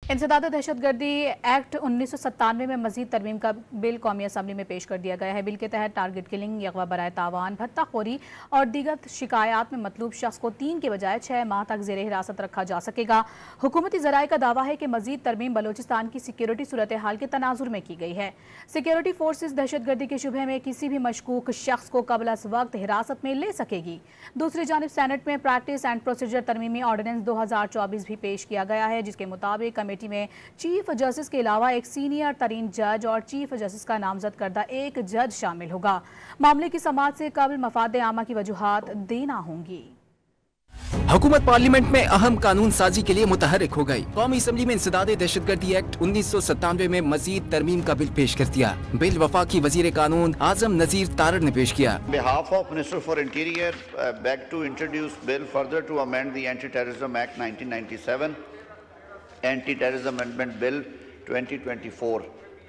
इंसदाद दहशतगर्दी एक्ट 1997 में मजीद तरमीम का बिल कौमी असम्बली में पेश कर दिया गया है। बिल के तहत टारगेट किलिंग, अगवा बराए तावान, भत्ताखोरी और दीगर शिकायत में मतलूब शख्स को 3 के बजाय 6 माह तक जेर हिरासत रखा जा सकेगा। हुकूमती ज़राए का दावा है कि मजीद तरमीम बलोचिस्तान की सिक्योरिटी सूरत हाल के तनाजुर में की गई है। सिक्योरिटी फोर्सेज दहशतगर्दी के शुबे में किसी भी मशकूक शख्स को कबल अज वक्त हिरासत में ले सकेगी। दूसरी जानिब सेनेट में प्रैक्टिस एंड प्रोसीजर तरमीमी ऑर्डिनेंस 2024 भी पेश किया गया है, जिसके मुताबिक कमेटी में चीफ जस्टिस के अलावा एक सीनियर तरीन जज और चीफ जस्टिस का नामजद करदा एक जज शामिल होगा। मामले की समाअत से कबल मफादे आमा की वजूहात देना होंगी। हुकूमत पार्लियामेंट में अहम कानून साजी के लिए मुतहरिक हो गई। कौमी असम्बली में इंसदाद दहशतगर्दी एक्ट 1997 में मजीद तरमीम का बिल पेश कर दिया। बिल वफाकी वजीर कानून आजम नजीर तारड़ ने पेश किया। behalf of Minister for Interior, beg to introduce bill further to amend the Anti-Terrorism Act 1997, Anti-Terrorism Amendment Bill 2024.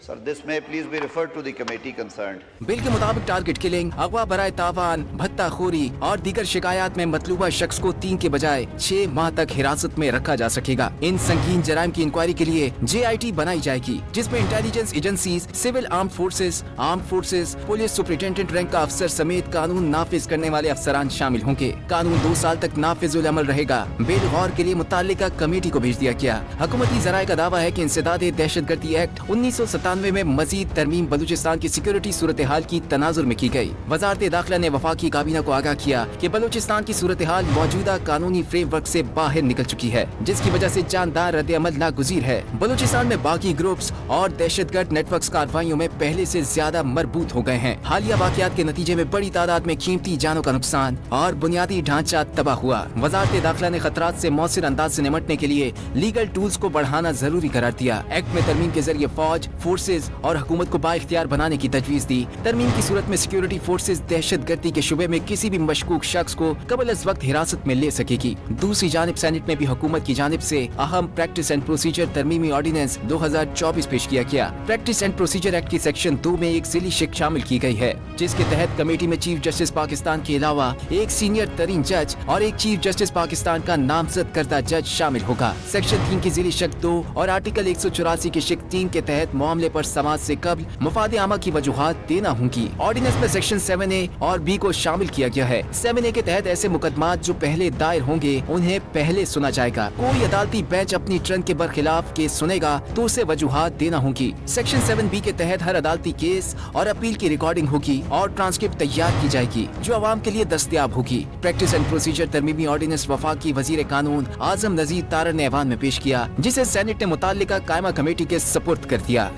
Sir, this may please be referred to the committee concerned. Bill के मुताबिक टारगेट किलिंग, अगवा बराए तावान, भत्ताखोरी और दीगर शिकायत में मतलूबा शख्स को 3 के बजाय 6 माह तक हिरासत में रखा जा सकेगा। इन संगीन जराइम की इंक्वायरी के लिए JIT बनाई जाएगी, जिसमें intelligence agencies, civil arm forces, police superintendent rank का अफसर समेत कानून नाफिज करने वाले अफसरान शामिल होंगे। कानून 2 साल तक नाफिजुल अमल रहेगा। बिल गौर के लिए मुताल्लिका कमेटी को भेज दिया गया। हुकूमती ज़राए का दावा है कि इंसदाद दहशतगर्दी एक्ट 1997 में मजीद तरमीम बलूचिस्तान की सिक्योरिटी सूरत हाल की तनाजुर में की गई। वजारत दाखिला ने वफाकी काबीना को आगाह किया कि बलूचिस्तान की सूरत हाल मौजूदा कानूनी फ्रेमवर्क से बाहर निकल चुकी है, जिसकी वजह से जानदार रद्द अमल नागुज़ीर है। बलूचिस्तान में बाकी ग्रुप्स और दहशतगर्द नेटवर्क कार्रवाइयों में पहले से ज्यादा मरबूत हो गए हैं। हालिया वाकयात के नतीजे में बड़ी तादाद में कीमती जानों का नुकसान और बुनियादी ढांचा तबाह हुआ। वजारत दाखिला ने खतरात से मौसर अंदाज से निमटने के लिए लीगल टूल्स को बढ़ाना जरूरी करार दिया। एक्ट में तरमीम के जरिए फौज, फोर्सेज और हुकूमत को बाइख्तियार बनाने की तजवीज दी। तरमीम की सूरत में सिक्योरिटी फोर्सेज दहशतगर्दी के शुबे में किसी भी मशकूक शख्स को कबल अज वक्त हिरासत में ले सकेगी। दूसरी जानिब सेनेट में भी हुकूमत की जानिब से अहम प्रैक्टिस एंड प्रोसीजर तरमीमी ऑर्डिनेंस 2024 पेश किया गया। प्रैक्टिस एंड प्रोसीजर एक्ट की सेक्शन 2 में एक जिली शिक शामिल की गई है, जिसके तहत कमेटी में चीफ जस्टिस पाकिस्तान के अलावा एक सीनियर तरीन जज और एक चीफ जस्टिस पाकिस्तान का नामजद करदा जज शामिल होगा। सेक्शन 3 की जिली शिक 2 और आर्टिकल 184 की शिक 3 के तहत मामले पर समाज से कबल मफादे आमा की वजूहात देना होंगी। ऑर्डिनेंस में सेक्शन 7A और B को शामिल किया गया है। 7A के तहत ऐसे मुकदमात जो पहले दायर होंगे उन्हें पहले सुना जाएगा। कोई अदालती बेंच अपनी ट्रंक के बरखिलाफ केस सुनेगा तो उसे वजूहात देना होंगी। सेक्शन 7B के तहत हर अदालती केस और अपील की रिकॉर्डिंग होगी और ट्रांसक्रिप्ट तैयार की जाएगी, जो अवाम के लिए दस्तयाब होगी। प्रैक्टिस एंड प्रोसीजर तरमीमी ऑर्डिनेंस वफाकी वजीर कानून आजम नजीर तारड़ ने ऐवान में पेश किया, जिसे सेनेट ने मुताल्लिका कायमा कमेटी के सपुर्द कर दिया।